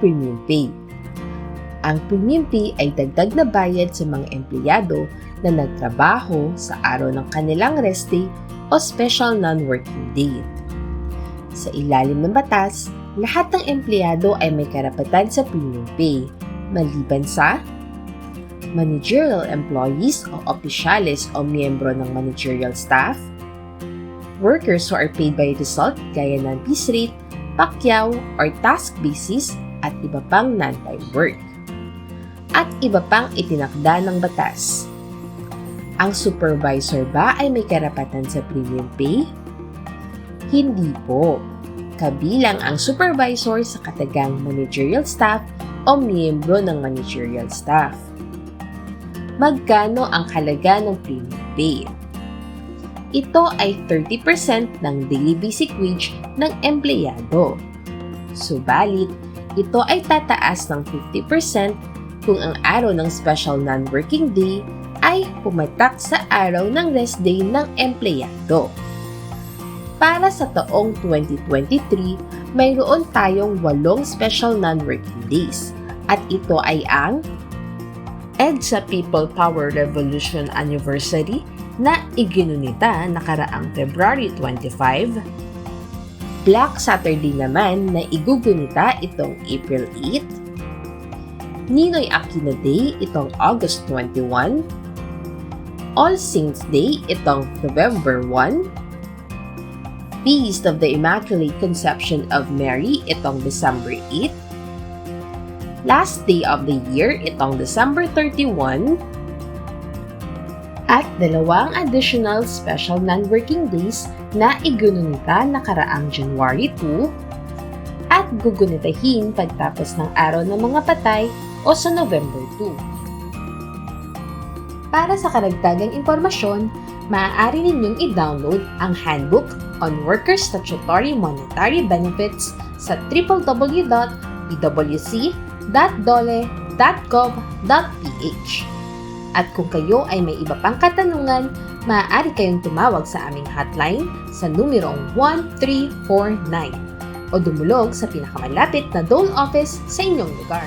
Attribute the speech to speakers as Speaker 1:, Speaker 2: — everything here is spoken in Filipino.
Speaker 1: premium pay. Ang premium pay ay dagdag na bayad sa mga empleyado na nagtrabaho sa araw ng kanilang rest day o special non-working day. Sa ilalim ng batas, lahat ng empleyado ay may karapatan sa premium pay, maliban sa managerial employees o opisyales o miyembro ng managerial staff, workers who are paid by result gaya ng piece rate, pakyaw, or task basis at iba pang non-time work. At iba pang itinakda ng batas. Ang supervisor ba ay may karapatan sa premium pay? Hindi po. Kabilang ang supervisor sa katagang managerial staff o miyembro ng managerial staff. Magkano ang halaga ng premium pay? Ito ay 30% ng daily basic wage ng empleyado. Subalit, ito ay tataas ng 50% kung ang araw ng special non-working day ay pumatak sa araw ng rest day ng empleyado. Para sa taong 2023, mayroon tayong 8 special non-working days at ito ay ang EDSA People Power Revolution Anniversary na iginunita nakaraang February 25, Black Saturday naman na igugunita itong April 8, Ninoy Aquino Day itong August 21, All Saints Day itong November 1, Feast of the Immaculate Conception of Mary itong December 8, Last Day of the Year itong December 31, at 2 additional special non-working days na igununita nakaraang January 2 at gugunitahin pagtapos ng araw ng mga patay o sa November 2. Para sa karagdagang impormasyon, maaari ninyong i-download ang Handbook on Workers' Statutory Monetary Benefits sa www.pwc.dole.gov.ph. At kung kayo ay may iba pang katanungan, maaari kayong tumawag sa aming hotline sa numerong 1349 o dumulog sa pinakamalapit na Dole office sa inyong lugar.